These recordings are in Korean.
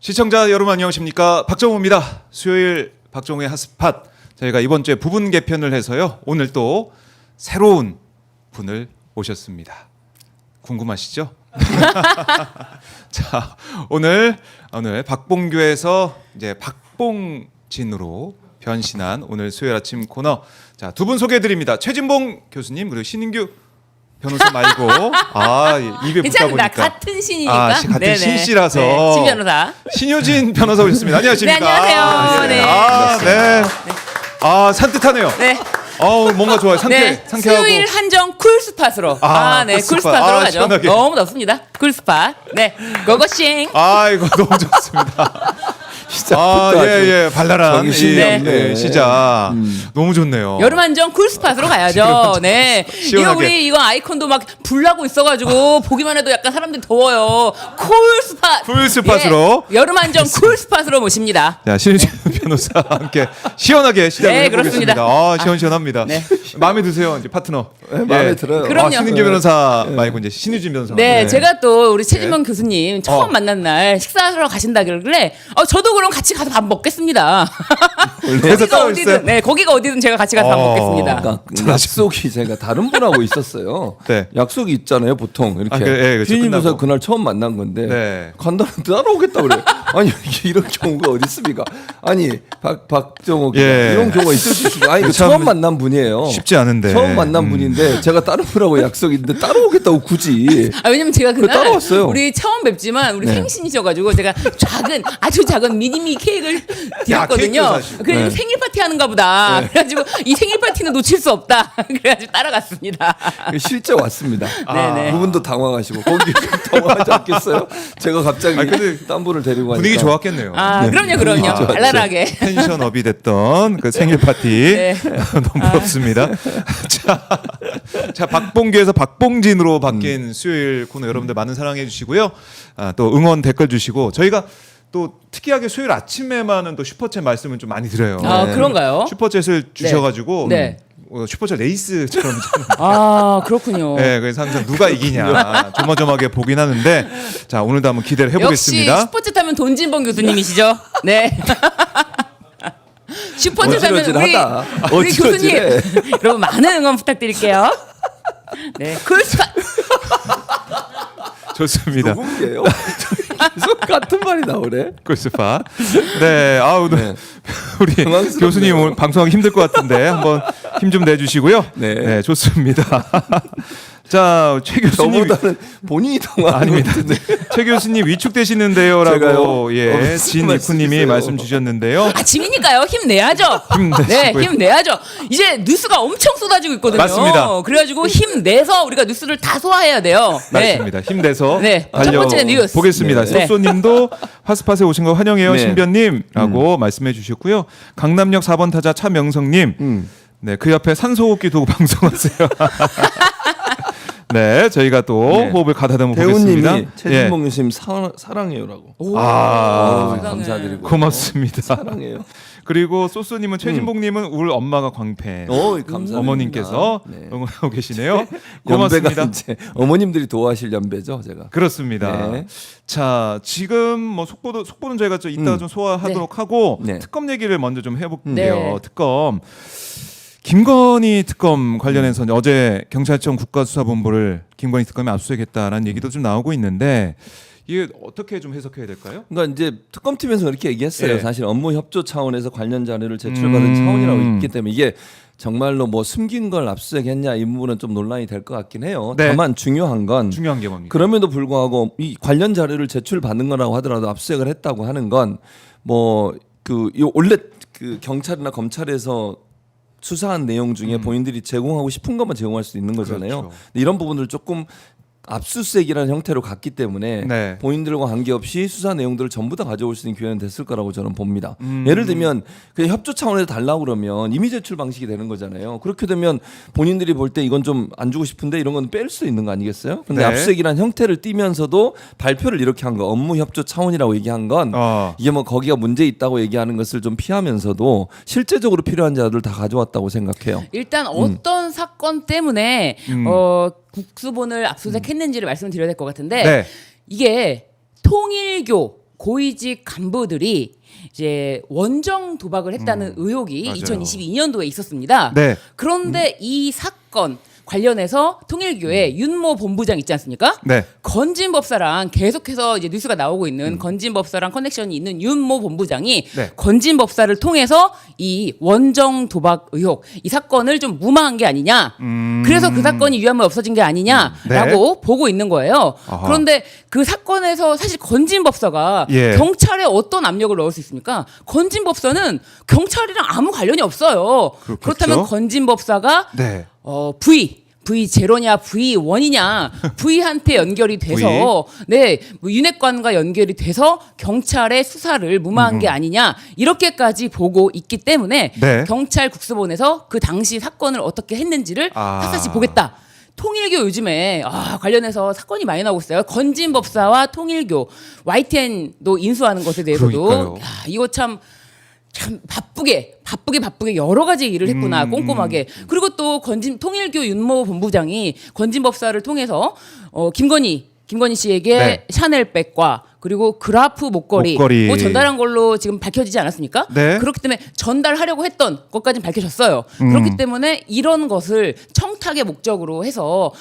시청자 여러분 안녕하십니까, 박정호입니다. 수요일 박정호의 핫스팟, 저희가 이번 주에 부분 개편을 해서요, 오늘 또 새로운 분을 오셨습니다. 궁금하시죠? 자, 오늘 박봉교에서 이제 박봉진으로 변신한 오늘 수요일 아침 코너, 자, 두 분 소개해드립니다. 최진봉 교수님, 그리고 신인규 변호사 말고 입에 붙다 보니까 같은 신이니까. 같은 네네. 신씨라서 네, 신 변호사. 신효진 변호사 오셨습니다. 안녕하십니까? 네, 안녕하세요. 네. 산뜻하네요. 네. 뭔가 좋아요. 상쾌하고. 수요일 한정 쿨스팟으로. 네, 쿨스팟으로 가죠. 시원하게. 너무 덥습니다. 쿨스팟. 네, 고고싱. 이거 너무 좋습니다. 발랄한 시작. 너무 좋네요. 여름 한정 쿨스팟으로 가야죠. 네. 시원하게. 이거 아이콘도 막 불나고 있어가지고 보기만 해도 약간 사람들이 더워요. 쿨스팟. 쿨스팟으로. 예, 여름 한정 쿨스팟으로 모십니다. 자, 신효진 변호사와 함께 시원하게 시작을 네, 해보겠습니다. 그렇습니다. 시원시원합니다. 네. 마음에 드세요, 이제 파트너? 네, 마음에 들어요. 그럼요. 신은규 변호사 말고 이제 신효진 변호사. 네, 제가 또 우리 최진봉 교수님 처음 만난 날 식사하러 가신다 그러길래 저도 그럼 같이 가서 밥 먹겠습니다. 그래서 거기가 어디든, 네, 거기가 어디든 제가 같이 가서 밥 먹겠습니다. 그러니까 약속이 제가 다른 분하고 있었어요. 네. 약속이 있잖아요, 보통 이렇게. 그렇죠. 피디님 끝나고. 변호사 그날 처음 만난 건데 네. 간다는데 따라오겠다 그래. 아니 이런 경우가 어디 있습니까? 아니 박정호 예. 이런 경우가 있을 수 있습니다. 아니 참 처음 만난 분이에요. 쉽지 않은데. 처음 만난 분인데 제가 다른 분하고 약속이 있는데 따라오겠다고 굳이. 왜냐면 제가 그날 따라왔어요. 우리 처음 뵙지만 우리 네. 생신이셔가지고 제가 아주 작은 미니미 케이크를 드렸거든요. 케이크도 사시고. 그래서 네. 생일 파티 하는가 보다. 그래가지고 이 생일 파티는 놓칠 수 없다. 그래가지고 따라갔습니다. 실제 왔습니다. 네네. 그분도 당황하시고 거기 당황하지 않겠어요? 제가 갑자기 근데 딴 분을 데리고 분위기 가니까. 좋았겠네요. 그럼요. 좋았죠. 발랄하게. 텐션업이 됐던 그 생일 파티. 네. 너무 부럽습니다. 자, 박봉규에서 박봉진으로 바뀐 수요일 코너, 여러분들 많은 사랑해 주시고요. 또 응원 댓글 주시고, 저희가 또 특이하게 수요일 아침에만은 또 슈퍼챗 말씀을 좀 많이 드려요. 그런가요? 슈퍼챗을 주셔가지고 네. 슈퍼챗 레이스처럼 그렇군요. 네, 그래서 항상 누가 이기냐 조마조마하게 보긴 하는데, 자, 오늘도 한번 기대를 해보겠습니다. 역시 슈퍼챗 하면 돈진봉 교수님이시죠? 네. 슈퍼챗 하면 어지러지하다. 우리 교수님, 어지러지해. 여러분 많은 응원 부탁드릴게요. 네, 쿨스팟. 좋습니다. 누군데요? 계속 같은 말이 나오네. 꿀스파. 네, 오늘 네. 우리 당황스럽네요. 교수님 오늘 방송하기 힘들 것 같은데 한번 힘 좀 내주시고요. 네. 좋습니다. 자, 최 교수님. 저보다는 본인이 당황하는 아닙니다. 것 같은데. 최 교수님 위축되시는데요라고 제가요? 진 말씀 이쿠님이 주세요. 말씀 주셨는데요. 아침이니까요. 힘내야죠. 힘내시고요. 네, 힘내야죠. 이제 뉴스가 엄청 쏟아지고 있거든요. 맞습니다. 그래가지고 힘내서 우리가 뉴스를 다 소화해야 돼요. 네. 맞습니다. 힘내서 네, 첫 달려 번째 뉴스. 보겠습니다. 네. 소소님도 핫스팟에 오신 거 환영해요, 네. 신변님라고 말씀해 주셨고요. 강남역 4번 타자 차명성님, 네, 그 옆에 산소호흡기 두고 방송하세요. 네, 저희가 또 네. 호흡을 가다듬어 보겠습니다. 배우님이 최진봉 교수님 사랑해요라고. 세상에. 감사드리고. 고맙습니다. 사랑해요. 그리고 소소님은 최진봉님은 울 엄마가 광팬. 감사합니다. 어머님께서 네. 응원하고 계시네요. 연배가 고맙습니다. 이제 어머님들이 도와하실 연배죠, 제가. 그렇습니다. 네. 자, 지금 뭐 속보는 저희가 좀 이따가 좀 소화하도록 하고, 네. 특검 얘기를 먼저 좀 해볼게요. 네. 특검. 김건희 특검 관련해서 어제 경찰청 국가수사본부를 김건희 특검에 압수수색했다라는 얘기도 좀 나오고 있는데, 이게 어떻게 좀 해석해야 될까요? 그러니까 이제 특검팀에서 그렇게 얘기했어요. 예. 사실 업무 협조 차원에서 관련 자료를 제출받은 차원이라고 있기 때문에 이게 정말로 뭐 숨긴 걸 압수수색했냐 이 부분은 좀 논란이 될 것 같긴 해요. 네. 다만 중요한 건 중요한 게 뭡니까? 그럼에도 불구하고 이 관련 자료를 제출받는 거라고 하더라도 압수수색을 했다고 하는 건 뭐 원래 그 경찰이나 검찰에서 수사한 내용 중에 본인들이 제공하고 싶은 것만 제공할 수 있는 거잖아요. 그렇죠. 근데 이런 부분들 조금 압수수색이라는 형태로 갔기 때문에 네. 본인들과 관계없이 수사 내용들을 전부 다 가져올 수 있는 기회는 됐을 거라고 저는 봅니다. 예를 들면 그냥 협조 차원에서 달라고 그러면 이미 제출 방식이 되는 거잖아요. 그렇게 되면 본인들이 볼 때 이건 좀 안 주고 싶은데 이런 건 뺄 수 있는 거 아니겠어요? 근데 네. 압수수색이라는 형태를 띠면서도 발표를 이렇게 한 거, 업무 협조 차원이라고 얘기한 건 이게 뭐 거기가 문제 있다고 얘기하는 것을 좀 피하면서도 실제적으로 필요한 자료를 다 가져왔다고 생각해요. 일단 어떤 사건 때문에 국수본을 압수수색했는지를 말씀드려야 될 것 같은데 네. 이게 통일교 고위직 간부들이 이제 원정 도박을 했다는 의혹이 맞아요. 2022년도에 있었습니다. 네. 그런데 이 사건 관련해서 통일교의 윤모 본부장 있지 않습니까? 네. 건진법사랑 계속해서 이제 뉴스가 나오고 있는 건진법사랑 커넥션이 있는 윤모 본부장이 네. 건진법사를 통해서 이 원정 도박 의혹 이 사건을 좀 무마한 게 아니냐. 그래서 그 사건이 위험에 없어진 게 아니냐라고 보고 있는 거예요. 아하. 그런데 그 사건에서 사실 건진법사가 예. 경찰에 어떤 압력을 넣을 수 있습니까? 건진법사는 경찰이랑 아무 관련이 없어요. 그렇겠죠. 그렇다면 건진법사가 네. V 제로냐 V 1이냐 V한테 연결이 돼서 네, 뭐 윤핵관과 연결이 돼서 경찰의 수사를 무마한 게 아니냐 이렇게까지 보고 있기 때문에 네. 경찰 국수본에서 그 당시 사건을 어떻게 했는지를 아. 샅샅이 보겠다. 통일교 요즘에 관련해서 사건이 많이 나오고 있어요. 건진법사와 통일교 YTN도 인수하는 것에 대해서도 그러니까요. 야, 이거 참 바쁘게 여러 가지 일을 했구나 꼼꼼하게. 그리고 또 통일교 윤모 본부장이 건진법사를 통해서 김건희 씨에게 네. 샤넬백과 그리고 그라프 목걸이 뭐 전달한 걸로 지금 밝혀지지 않았습니까? 네. 그렇기 때문에 전달하려고 했던 것까지는 밝혀졌어요. 그렇기 때문에 이런 것을 청탁의 목적으로 해서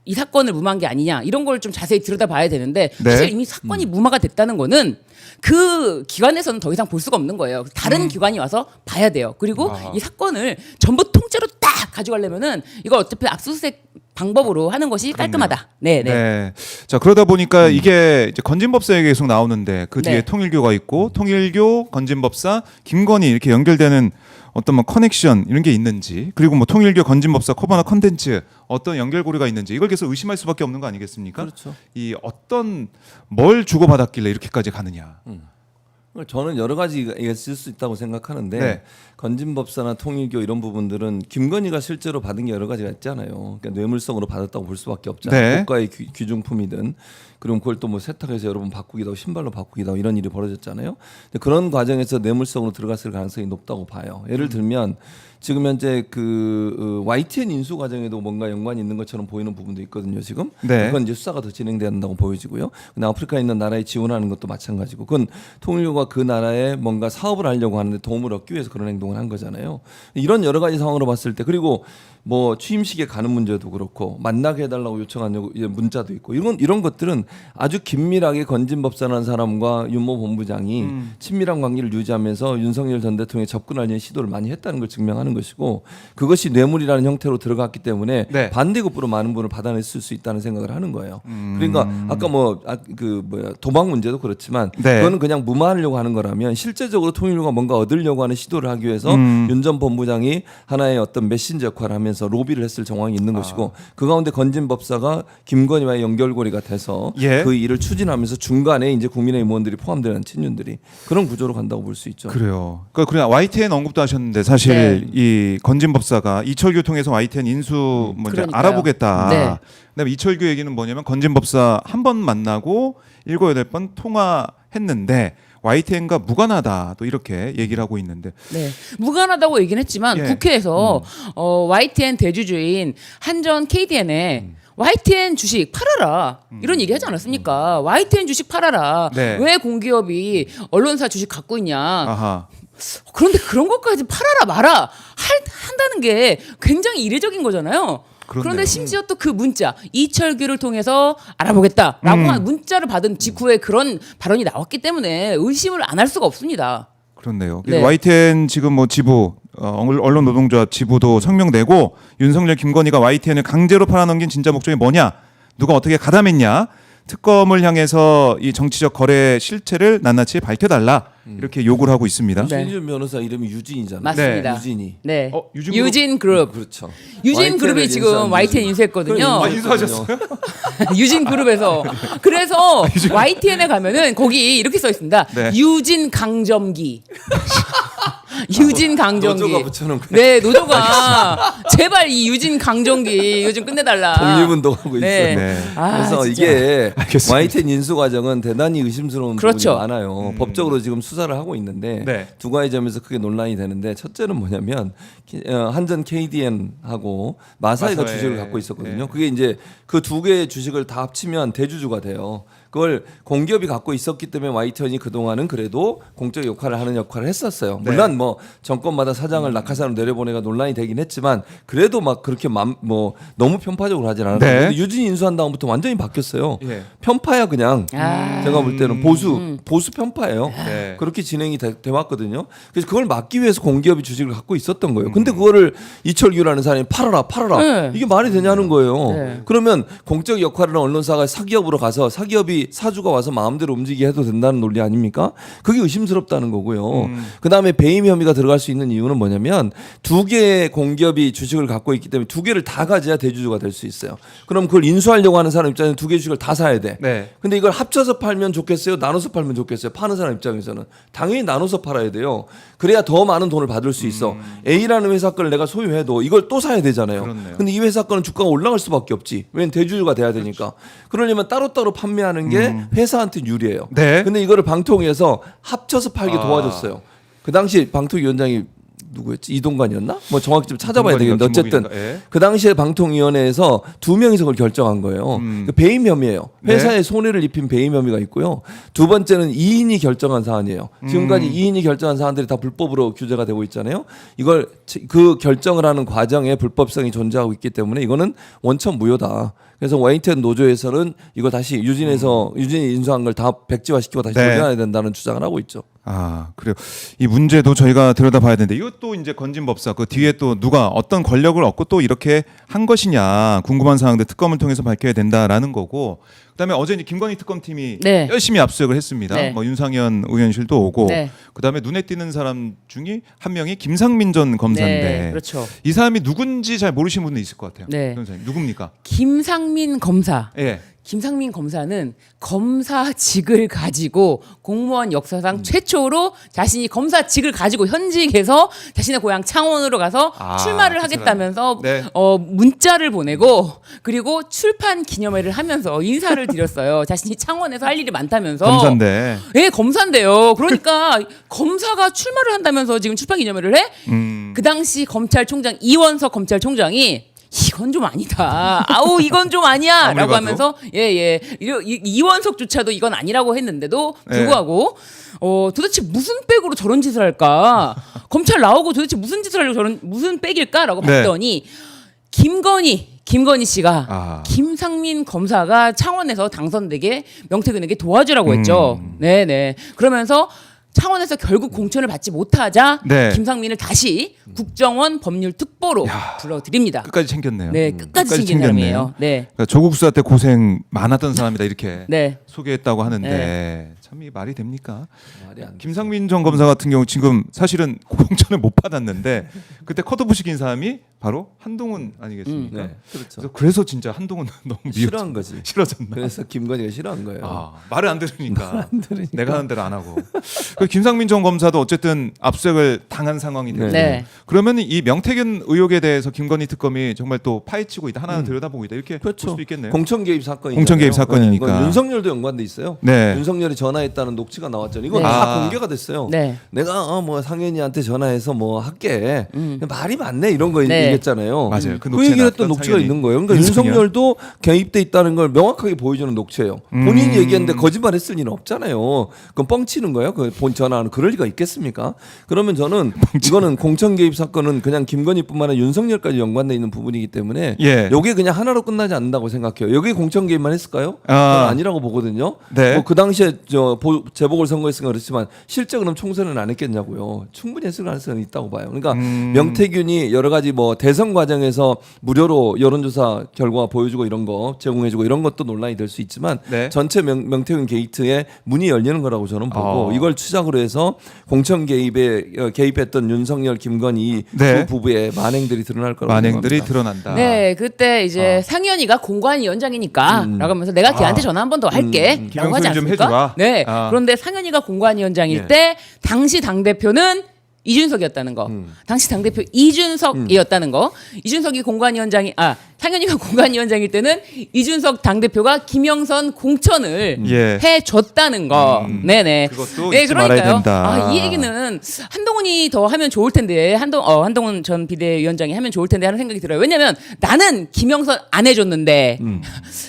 이 사건을 무마한 게 아니냐 이런 걸 좀 자세히 들여다봐야 되는데 네. 사실 이미 사건이 무마가 됐다는 거는 그 기관에서는 더 이상 볼 수가 없는 거예요. 다른 기관이 와서 봐야 돼요. 그리고 이 사건을 전부 통째로 딱 가져가려면은 이걸 어차피 압수수색 방법으로 하는 것이 깔끔하다. 네, 네. 네. 자, 그러다 보니까 이게 이제 건진법사 얘기 계속 나오는데 그 뒤에 네. 통일교가 있고 통일교, 건진법사, 김건희 이렇게 연결되는 어떤 뭐 커넥션 이런 게 있는지 그리고 뭐 통일교, 건진법사, 코바나 컨텐츠 어떤 연결고리가 있는지 이걸 계속 의심할 수밖에 없는 거 아니겠습니까? 그렇죠. 이 어떤 뭘 주고받았길래 이렇게까지 가느냐. 저는 여러 가지가 있을 수 있다고 생각하는데 네. 건진법사나 통일교 이런 부분들은 김건희가 실제로 받은 게 여러 가지가 있잖아요. 그러니까 뇌물성으로 받았다고 볼 수밖에 없잖아요. 네. 고가의 귀중품이든 그럼 그걸 또 뭐 세탁해서 여러 번 바꾸기도 하고 신발로 바꾸기도 하고 이런 일이 벌어졌잖아요. 근데 그런 과정에서 뇌물성으로 들어갔을 가능성이 높다고 봐요. 예를 들면 지금 현재 그 YTN 인수 과정에도 뭔가 연관이 있는 것처럼 보이는 부분도 있거든요. 지금 네. 그건 이제 수사가 더 진행된다고 보여지고요. 근데 아프리카에 있는 나라에 지원하는 것도 마찬가지고, 그건 통일교가 그 나라에 뭔가 사업을 하려고 하는데 도움을 얻기 위해서 그런 행동을 한 거잖아요. 이런 여러 가지 상황으로 봤을 때, 그리고 뭐 취임식에 가는 문제도 그렇고 만나게 해달라고 요청한 문자도 있고 이런 것들은 아주 긴밀하게 건진법사라는 사람과 윤모 본부장이 친밀한 관계를 유지하면서 윤석열 전 대통령에 접근하려는 시도를 많이 했다는 걸 증명하는 것이고, 그것이 뇌물이라는 형태로 들어갔기 때문에 네. 반대급부로 많은 분을 받아냈을 수 있다는 생각을 하는 거예요. 그러니까 아까 도박 문제도 그렇지만 네. 그거는 그냥 무마하려고 하는 거라면 실제적으로 통일교가 뭔가 얻으려고 하는 시도를 하기 위해서 윤 전 본부장이 하나의 어떤 메신저 역할을 하면서 로비를 했을 정황이 있는 것이고, 그 가운데 건진법사가 김건희와의 연결고리가 돼서 예. 그 일을 추진하면서 중간에 이제 국민의힘 의원들이 포함되는 친윤들이 그런 구조로 간다고 볼 수 있죠. 그래요. 그러니까 그냥 YTN 언급도 하셨는데 사실 네. 이 건진법사가 이철규 통해서 YTN 인수 뭐 이제 그러니까요. 알아보겠다. 네. 그다음에 이철규 얘기는 뭐냐면 건진법사 한 번 만나고 7-8번 통화했는데 YTN과 무관하다 또 이렇게 얘기를 하고 있는데 네. 무관하다고 얘기는 했지만 예. 국회에서 YTN 대주주인 한전 KDN에 YTN 주식 팔아라 이런 얘기 하지 않았습니까? YTN 주식 팔아라. 네. 왜 공기업이 언론사 주식 갖고 있냐? 아하. 그런데 그런 것까지 팔아라 마라 한다는 게 굉장히 이례적인 거잖아요. 그렇네요. 그런데 심지어 또 그 문자 이철규를 통해서 알아보겠다라고 한 문자를 받은 직후에 그런 발언이 나왔기 때문에 의심을 안 할 수가 없습니다. 그렇네요. 네. YTN 지금 뭐 지부 언론 노동조합 지부도 성명 내고 윤석열 김건희가 YTN을 강제로 팔아넘긴 진짜 목적이 뭐냐? 누가 어떻게 가담했냐? 특검을 향해서 이 정치적 거래 실체를 낱낱이 밝혀달라 이렇게 요구를 하고 있습니다. 네. 신준 변호사 이름이 유진이잖아요. 맞습니다. 유진이. 네. 유진 유진 그룹. 그렇죠. 유진 그룹이 YTN을 지금 인수한 YTN 유진. 인수했거든요. 아, 인수하셨어요? 유진 그룹에서. 그래서 YTN에 가면은 거기 이렇게 써 있습니다. 네. 유진 강점기. 유진 강점기. 노조가 붙여놓은 거예요. 네, 노조가 제발 이 유진 강점기 이거 좀 끝내달라. 독립운동하고 네. 있어요. 네. 아, 그래서 진짜. 이게 알겠습니다. YTN 인수 과정은 대단히 의심스러운 그렇죠. 부분이 많아요. 법적으로 지금 수사를 하고 있는데 네. 두 가지 점에서 크게 논란이 되는데, 첫째는 뭐냐면 한전 KDN하고 마사이가 마사회. 주식을 갖고 있었거든요. 네. 그게 이제 그 두 개의 주식을 다 합치면 대주주가 돼요. 그걸 공기업이 갖고 있었기 때문에 YTN이 그동안은 그래도 공적 역할을 하는 역할을 했었어요. 네. 물론 뭐 정권마다 사장을 낙하산으로 내려보내가 논란이 되긴 했지만 그래도 막 그렇게 뭐 너무 편파적으로 하진 않았어요. 네. 근데 유진이 인수한 다음부터 완전히 바뀌었어요. 예. 편파야 그냥. 아. 제가 볼 때는 보수 편파예요. 네. 그렇게 진행이 돼 왔거든요. 그래서 그걸 막기 위해서 공기업이 주식을 갖고 있었던 거예요. 근데 그거를 이철규라는 사람이 팔아라. 네. 이게 말이 되냐는 거예요. 네. 그러면 공적 역할을 하는 언론사가 사기업으로 가서 사기업이 사주가 와서 마음대로 움직이게 해도 된다는 논리 아닙니까? 그게 의심스럽다는 거고요. 그다음에 배임 혐의가 들어갈 수 있는 이유는 뭐냐면 두 개의 공기업이 주식을 갖고 있기 때문에 두 개를 다 가져야 대주주가 될 수 있어요. 그럼 그걸 인수하려고 하는 사람 입장에서는 두 개 주식을 다 사야 돼. 네. 근데 이걸 합쳐서 팔면 좋겠어요? 나눠서 팔면 좋겠어요? 파는 사람 입장에서는 당연히 나눠서 팔아야 돼요. 그래야 더 많은 돈을 받을 수 있어. A라는 회사 거를 내가 소유해도 이걸 또 사야 되잖아요. 그렇네요. 근데 이 회사 거는 주가가 올라갈 수밖에 없지. 왜냐면 대주주가 돼야 되니까. 그러려면 따로따로 판매하는 게 회사한테 유리해요. 네. 근데 이거를 방통위에서 합쳐서 팔게 아. 도와줬어요. 그 당시 방통위원장이 누구였지? 이동관이었나? 뭐 정확히 좀 찾아봐야 되겠는데 어쨌든 예. 그 당시에 방통위원회에서 두 명이서 그걸 결정한 거예요. 그 배임 혐의예요. 회사에 네. 손해를 입힌 배임 혐의가 있고요. 두 번째는 2인이 결정한 사안이에요. 지금까지 2인이 결정한 사안들이 다 불법으로 규제가 되고 있잖아요. 이걸 그 결정을 하는 과정에 불법성이 존재하고 있기 때문에 이거는 원천 무효다. 그래서 YTN 노조에서는 이거 다시 유진이 인수한 걸 다 백지화시키고 다시 네. 도전해야 된다는 주장을 하고 있죠. 아, 그래요. 이 문제도 저희가 들여다봐야 되는데 이것도 이제 건진법사 그 뒤에 또 누가 어떤 권력을 얻고 또 이렇게 한 것이냐 궁금한 사항들 특검을 통해서 밝혀야 된다라는 거고. 그다음에 어제 이제 김건희 특검팀이 네. 열심히 압수수색을 했습니다. 네. 뭐 윤상현 의원실도 오고. 네. 그다음에 눈에 띄는 사람 중에 한 명이 김상민 전 검사인데. 네, 그렇죠. 이 사람이 누군지 잘 모르시는 분도 있을 것 같아요. 네. 변호사님 누굽니까? 김상민 검사. 예. 김상민 검사는 검사직을 가지고 공무원 역사상 최초로 자신이 검사직을 가지고 현직에서 자신의 고향 창원으로 가서 출마를 그 하겠다면서 네. 문자를 보내고 그리고 출판 기념회를 하면서 인사를 드렸어요. 자신이 창원에서 할 일이 많다면서. 검사인데. 예, 검사인데요. 그러니까 검사가 출마를 한다면서 지금 출판 기념회를 해? 그 당시 검찰총장 이원석 검찰총장이 이건 좀 아니다. 아우 이건 좀 아니야. 아무리 라고 봐도. 하면서 예예 이원석조차도 이건 아니라고 했는데도 불구하고 도대체 무슨 백으로 저런 짓을 할까? 검찰 나오고 도대체 무슨 짓을 하려고 저런 무슨 백일까라고 네. 봤더니 김건희 씨가 김상민 검사가 창원에서 당선되게 명태균에게 도와주라고 했죠. 네네. 그러면서 창원에서 결국 공천을 받지 못하자 네. 김상민을 다시 국정원 법률특보로 불러드립니다. 끝까지 챙겼네요. 네, 끝까지 챙긴 챙겼네. 사람이에요. 네. 그러니까 조국 수사 때 고생 많았던 사람이다 이렇게 네. 소개했다고 하는데 네. 참 이 말이 됩니까? 말이 안 돼. 김상민 전 검사 같은 경우 지금 사실은 공천을 못 받았는데 그때 컷오프 시킨 사람이 바로 한동훈 아니겠습니까? 네, 그렇죠. 그래서 진짜 한동훈 너무 싫어한 거지. 싫어졌나? 그래서 김건희가 싫어한 거예요. 말을 안 들으니까 내가 하는 대로 안 하고. 그 김상민 전 검사도 어쨌든 압수수색을 당한 상황이 됐고 네. 그러면 이 명태균 의혹에 대해서 김건희 특검이 정말 또 파헤치고 있다 하나 들여다보고 있다 이렇게 볼 그렇죠. 수도 있겠네요. 공천 개입 사건이 공천 개입 사건이니까. 윤석열도 연관돼 있어요. 네. 윤석열이 전화했다는 녹취가 나왔잖아요. 이건 네. 다 공개가 됐어요. 네. 내가 뭐 상현이한테 전화해서 뭐 할게. 말이 많네 이런 거 네. 얘기했잖아요. 맞아요. 그 그 녹취에 얘기를 했던 나왔던 녹취가 상현이. 있는 거예요. 그러니까 윤석열? 윤석열도 개입돼 있다는 걸 명확하게 보여주는 녹취예요. 본인이 얘기했는데 거짓말했을 리는 없잖아요. 그건 뻥치는 거예요. 그 본 전화는 그럴 리가 있겠습니까? 그러면 저는 이거는 공천 개입 사건은 그냥 김건희뿐만 아니라 윤석열까지 연관돼 있는 부분이기 때문에 예. 여기에 그냥 하나로 끝나지 않는다고 생각해요. 여기 공천 개입만 했을까요? 아. 그건 아니라고 보거든요. 네. 뭐 그 당시에 재보궐 선거했으니까 그렇지만 실제 그럼 총선은 안 했겠냐고요. 충분히 했을 가능성이 있다고 봐요. 그러니까 명태균이 여러 가지 뭐 대선 과정에서 무료로 여론조사 결과 보여주고 이런 거 제공해주고 이런 것도 논란이 될 수 있지만 네. 전체 명태균 게이트에 문이 열리는 거라고 저는 보고 이걸 추작으로 해서 공천 개입에 개입했던 윤석열, 김건희 네. 두 부부의 만행들이 드러날 거라고 만행들이 생각합니다. 드러난다. 네, 그때 이제 상현이가 공관위원장이니까 라고 하면서 내가 걔한테 전화 한 번 더 할게 라고 하지 기강소리 좀 않습니까? 해주라. 네. 그런데 상현이가 공관위원장일 예. 때 당시 당대표는 이준석이었다는 거. 당시 당대표 이준석이었다는 거. 이준석이 공관위원장이 상현이가 공관위원장일 때는 이준석 당대표가 김영선 공천을 예. 해줬다는 거. 네네. 그것도 네, 잊지 말아야 그러니까요. 된다. 이 얘기는 한동훈이 더 하면 좋을 텐데 한동훈 전 비대위원장이 하면 좋을 텐데 하는 생각이 들어요. 왜냐면 나는 김영선 안 해줬는데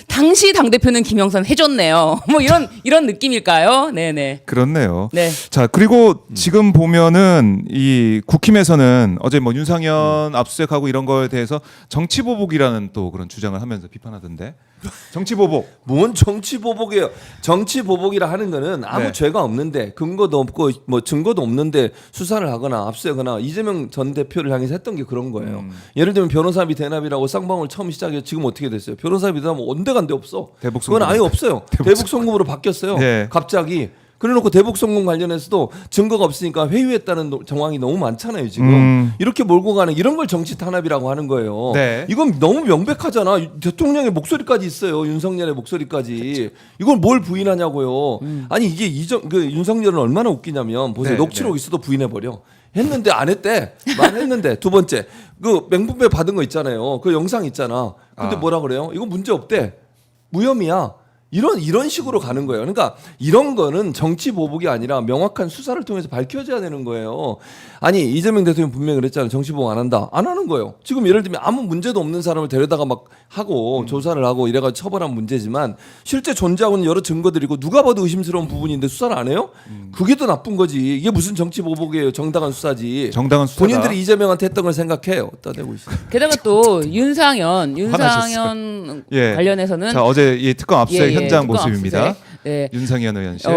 당시 당대표는 김영선 해줬네요. 뭐 이런 느낌일까요? 네네. 그렇네요. 네. 자, 그리고 지금 보면은 이 국힘에서는 어제 뭐 윤상현 압수수색하고 이런 거에 대해서 정치 보복이라는 또 그런 주장을 하면서 비판하던데. 정치 보복. 뭔 정치 보복이에요? 정치 보복이라 하는 거는 아무 네. 죄가 없는데 근거도 없고 뭐 증거도 없는데 수사를 하거나 압수하거나 이재명 전 대표를 향해서 했던 게 그런 거예요. 예를 들면 변호사비 대납이라고 쌍방울 처음 시작해서 지금 어떻게 됐어요? 변호사비 대납 온데간데 없어. 대북 그건 아예 없어요. 대북 송금으로 바뀌었어요. 네. 갑자기. 그래놓고 대북 송금 관련해서도 증거가 없으니까 회유했다는 정황이 너무 많잖아요 지금. 이렇게 몰고 가는 이런 걸 정치 탄압이라고 하는 거예요. 네. 이건 너무 명백하잖아. 대통령의 목소리까지 있어요. 윤석열의 목소리까지. 이걸 뭘 부인하냐고요. 아니 이게 윤석열은 얼마나 웃기냐면 보세요. 네, 녹취록 있어도 부인해 버려. 했는데 안 했대. 말했는데 두 번째 그 맹분배 받은 거 있잖아요. 그 영상 있잖아. 근데 뭐라 그래요? 이거 문제 없대. 무혐의야. 이런 식으로 가는 거예요. 그러니까 이런 거는 정치 보복이 아니라 명확한 수사를 통해서 밝혀져야 되는 거예요. 아니 이재명 대통령 분명히 그랬잖아요. 정치 보복 안 한다. 안 하는 거예요. 지금 예를 들면 아무 문제도 없는 사람을 데려다가 막 하고 조사를 하고 이래가지고 처벌한 문제지만 실제 존재하고 있는 여러 증거들이고 누가 봐도 의심스러운 부분인데 수사를 안 해요? 그게 더 나쁜 거지. 이게 무슨 정치 보복이에요. 정당한 수사지. 정당한 수사다. 본인들이 이재명한테 했던 걸 생각해요. 떠대고 있어요. 게다가 또 윤상현 예. 관련해서는 자, 어제 이 특검 압수수색 현장 특검 모습입니다. 압수수색. 네. 윤상현 의원실.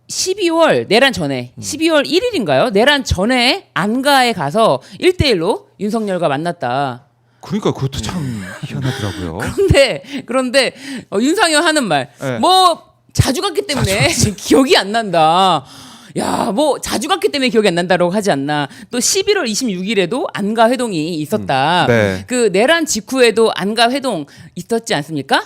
12월 내란 전에 12월 1일인가요? 내란 전에 안가에 가서 1대1로 윤석열과 만났다. 그러니까 그것도 참 희한하더라고요. 그런데 윤상현 하는 말, 네. 뭐 자주 갔기 때문에 기억이 안 난다. 야, 뭐 자주 갔기 때문에 기억이 안 난다라고 하지 않나. 또 11월 26일에도 안가 회동이 있었다. 네. 그 내란 직후에도 안가 회동 있었지 않습니까?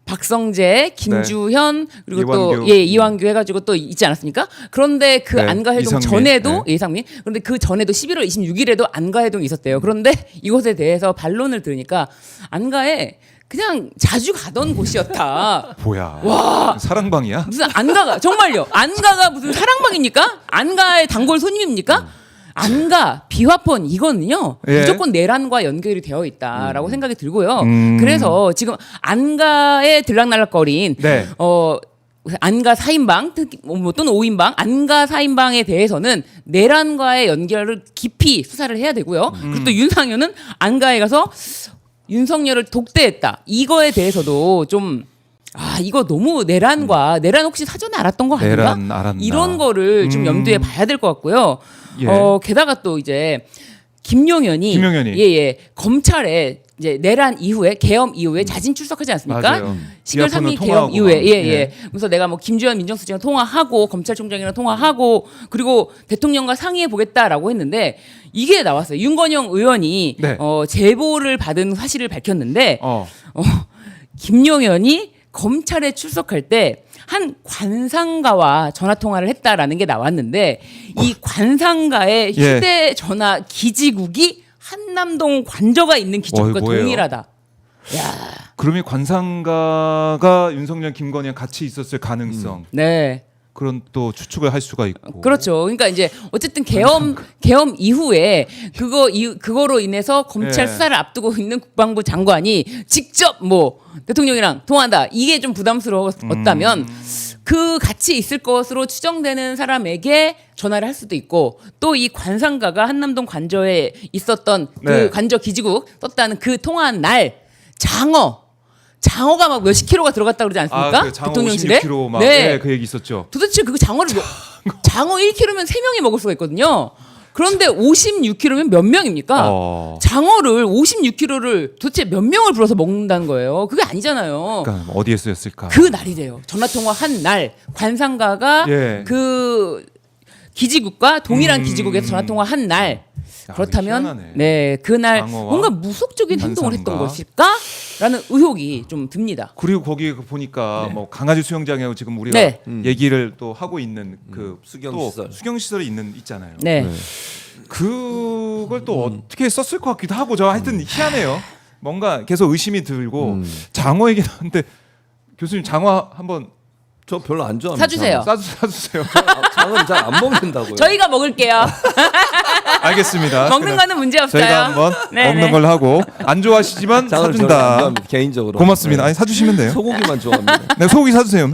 박성재, 김주현 그리고 이완규. 또 이완규 해가지고 또 있지 않았습니까? 그런데 그 네, 안가 회동 이상민. 전에도 네. 이상민. 그런데 그 전에도 11월 26일에도 안가 회동이 있었대요. 그런데 이것에 대해서 반론을 들으니까 안가에 그냥 자주 가던 곳이었다. 뭐야? 와. 사랑방이야? 무슨 안가가 정말요? 안가가 무슨 사랑방입니까? 안가의 단골 손님입니까? 안가 비화폰 이거는요 예. 무조건 내란과 연결이 되어 있다라고 생각이 들고요. 음. 그래서 지금 안가에 들락날락거린 네. 안가 4인방 또는 5인방 안가 4인방에 대해서는 내란과의 연결을 깊이 수사를 해야 되고요. 그리고 또 윤상현은 안가에 가서 윤석열을 독대했다. 이거에 대해서도 좀 이거 너무 내란 혹시 사전에 알았던 거 아닌가? 내란 알았나? 이런 거를 좀 염두에 봐야 될 것 같고요. 예. 게다가 또 이제 김용현이 검찰에 이제 내란 이후에 계엄 이후에 자진 출석하지 않습니까? 맞아요. 10월 3일 계엄 이후에 그래서 내가 뭐 김주현 민정수석이랑 통화하고 검찰총장이랑 통화하고 그리고 대통령과 상의해 보겠다라고 했는데 이게 나왔어요. 윤건영 의원이 네. 제보를 받은 사실을 밝혔는데 어. 김용현이 검찰에 출석할 때 한 관상가와 전화 통화를 했다라는 게 나왔는데 이 관상가의 예. 휴대전화 기지국이 한남동 관저가 있는 기지국과 뭐예요? 동일하다. 야, 그러면 관상가가 윤석열, 김건희랑 같이 있었을 가능성 네. 그런 또 추측을 할 수가 있고. 그렇죠. 그러니까 이제 어쨌든 계엄 이후에 그거로 인해서 검찰 예. 수사를 앞두고 있는 국방부 장관이 직접 뭐 대통령이랑 통화한다. 이게 좀 부담스러웠다면 그 같이 있을 것으로 추정되는 사람에게 전화를 할 수도 있고 또 이 관상가가 한남동 관저에 있었던 그 네. 관저 기지국 썼다는 그 통화한 날 장어가 막 몇십 킬로가 들어갔다 그러지 않습니까? 그 장어 대통령실에. 56kg 막 네. 그 얘기 있었죠. 도대체 그 장어를 장어 1kg면 3명이 먹을 수가 있거든요. 그런데 56kg면 몇 명입니까? 장어를 56kg를 도대체 몇 명을 불어서 먹는다는 거예요. 그게 아니잖아요. 그러니까 어디에 쓰였을까? 그 날이래요. 전화 통화한 날 관상가가 예. 그 기지국과 동일한 기지국에서 전화 통화한 날. 야, 그렇다면 희한하네. 네 그날 장어와 뭔가 무속적인 행동을 했던 관상가. 것일까? 의혹이 좀 듭니다. 그리고 거기 보니까 네. 뭐 강아지 수영장이라고 지금 우리가 네. 얘기를 또 하고 있는 그 수경시설. 또 수경시설이 있잖아요. 네. 그걸 또 어떻게 썼을 것 같기도 하고 저 하여튼 희한해요. 뭔가 계속 의심이 들고 장어 얘기 나왔는데 교수님 장어 한번 저 별로 안 좋아합니다. 사주세요. 싸주세요. 장은 잘 안 먹는다고요. 저희가 먹을게요. 알겠습니다. 먹는 거는 문제 없어요. 저희가 한번 네, 먹는 네. 걸로 하고 안 좋아하시지만 장을 별로 안 사준다. 좋아합니다. 개인적으로. 고맙습니다. 아니 사주시면 돼요. 소고기만 좋아합니다. 네, 소고기 사주세요.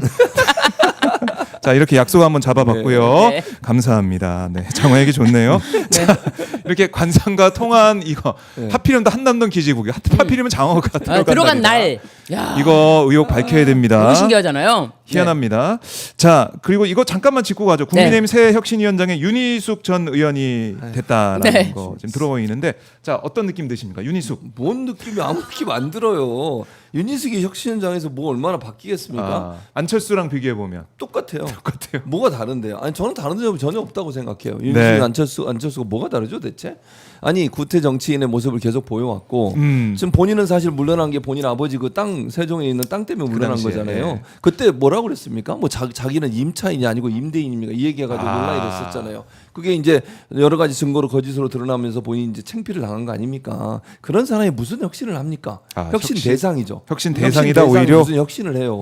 자 이렇게 약속 한번 잡아봤고요. 네. 감사합니다. 네, 장어 얘기 좋네요. 자 이렇게 관상과 통한 이거 하필이면 또 한남동 기지국이 하필이면 장어가 들어간 날. 야, 이거 의혹 밝혀야 됩니다. 너무 신기하잖아요. 희한합니다. 자 그리고 이거 잠깐만 짚고 가죠. 국민의힘 새 혁신위원장에 윤희숙 전 의원이 됐다라는 네. 거 지금 들어보이는데 자 어떤 느낌 드십니까? 윤희숙. 뭔 느낌이 아무 느낌 안 들어요. 윤희숙이 혁신위원장에서 뭐 얼마나 바뀌겠습니까? 안철수랑 비교해 보면 똑같아요. 똑같아요. 뭐가 다른데요? 아니 저는 다른 점이 전혀 없다고 생각해요. 윤희숙 네. 안철수가 뭐가 다르죠 대체? 아니 구태 정치인의 모습을 계속 보여왔고 음. 지금 본인은 사실 물러난 게 본인 아버지 그 땅 세종에 있는 땅 때문에 물러난 당시에, 거잖아요. 예. 그때 뭐라고 그랬습니까? 뭐 자기는 임차인이 아니고 임대인입니까? 이 얘기해가지고 아. 논란이 됐었잖아요. 그게 이제 여러 가지 증거로 거짓으로 드러나면서 본인이 이제 창피를 당한 거 아닙니까? 그런 사람이 무슨 혁신을 합니까? 아, 혁신 대상이죠. 혁신 대상이다, 오히려? 무슨 혁신을 해요.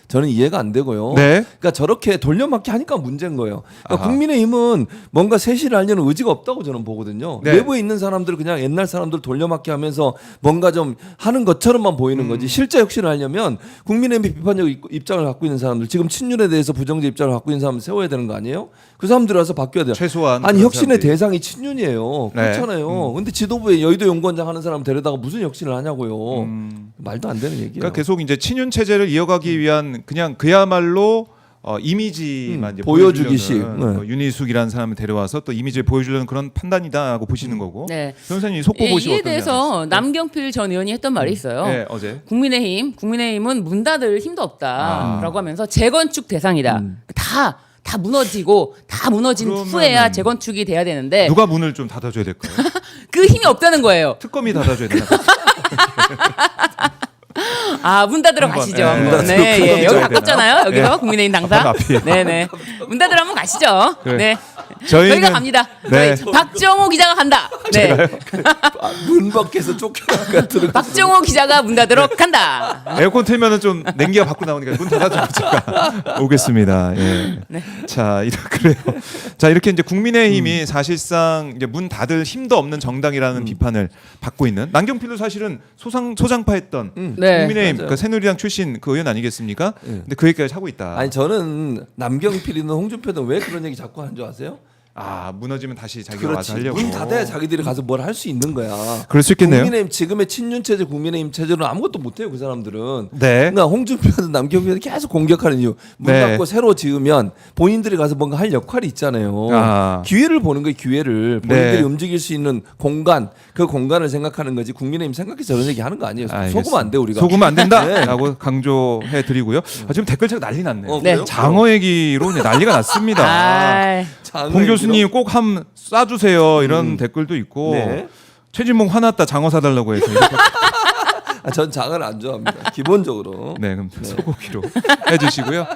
저는 이해가 안 되고요. 네. 그러니까 저렇게 돌려막기 하니까 문제인 거예요. 그러니까 아하. 국민의힘은 뭔가 세실을 하려는 의지가 없다고 저는 보거든요. 네. 내부에 있는 사람들 그냥 옛날 사람들 돌려막기 하면서 뭔가 좀 하는 것처럼만 보이는 거지. 실제 혁신을 하려면 국민의힘 비판적 입장을 갖고 있는 사람들, 지금 친윤에 대해서 부정적 입장을 갖고 있는 사람을 세워야 되는 거 아니에요? 그 사람들 와서 바뀌어야 돼요. 최소한 아니 그런 혁신의 사람들이. 대상이 친윤이에요. 네. 그렇잖아요. 근데 지도부에 여의도 연구원장 하는 사람 데려다가 무슨 혁신을 하냐고요. 말도 안 되는 얘기예요. 그러니까 계속 이제 친윤 체제를 이어가기 위한 그냥 그야말로 이미지만 이제 보여주기식. 보여주려는 네. 뭐 윤희숙이라는 사람을 데려와서 또 이미지를 보여주려는 그런 판단이다라고 보시는 거고. 네. 변호사님 속보 예, 보시고 이에 어떤 대해서 남경필 전 의원이 했던 말이 있어요. 네, 어제. 국민의힘은 문 닫을 힘도 없다라고 아. 하면서 재건축 대상이다. 다 무너지고 다 무너진 그러면은 후에야 재건축이 돼야 되는데 누가 문을 좀 닫아줘야 될까요? 그 힘이 없다는 거예요. 특검이 닫아줘야 되나? 아, 문 닫으러 한번, 가시죠. 예, 문 닫으러 네, 예, 여기 가야 바꿨잖아요. 여기서 예. 국민의힘 바로 당사. 앞이에요. 네네. 문 닫으러 한번 가시죠. 그래. 네. 저희는 저희가 갑니다. 네. 저희 박정호 기자가 간다. 네. 문 밖에서 쫓겨나가 들어. 박정호 기자가 문 닫으러 간다. 에어컨 틀면은 좀 냉기가 밖으로 나오니까 문 닫아주고 제가 오겠습니다. 예. 네. 자, 그래요. 자, 이렇게 이제 국민의힘이 사실상 이제 문 닫을 힘도 없는 정당이라는 비판을 받고 있는 남경필도 사실은 소장파했던 네. 국민의힘 맞아요. 그 새누리당 출신 그 의원 아니겠습니까? 근데 그 얘기까지 하고 있다. 아니 저는 남경필이든 홍준표든 왜 그런 얘기 자꾸 하는 줄 아세요? 아, 무너지면 다시 자기가 와서 하려고. 문 닫아야 자기들이 가서 뭘 할 수 있는 거야. 그럴 수 있겠네요. 국민의힘 지금의 친윤 체제, 국민의힘 체제로는 아무것도 못 해요 그 사람들은. 네. 그러니까 홍준표든 남경필은 계속 공격하는 이유. 문 네. 닫고 새로 지으면 본인들이 가서 뭔가 할 역할이 있잖아요. 아. 기회를 보는 거예요. 기회를 본인들이 네. 움직일 수 있는 공간, 그 공간을 생각하는 거지. 국민의힘 생각해서 저런 얘기 하는 거 아니에요. 알겠습니다. 속으면 안 돼 우리가. 속으면 안 네. 된다라고 강조해 드리고요. 지금 댓글창 난리 났네요. 어, 네. 그래요? 장어 얘기로 이제 난리가 났습니다. 아, 장어 봉 얘기로? 교수님 꼭 함 쏴주세요 이런 댓글도 있고 네. 최진봉 화났다 장어 사달라고 해서 이렇게. 전 장어를 안 좋아합니다. 기본적으로. 네 그럼 소고기로 해주시고요.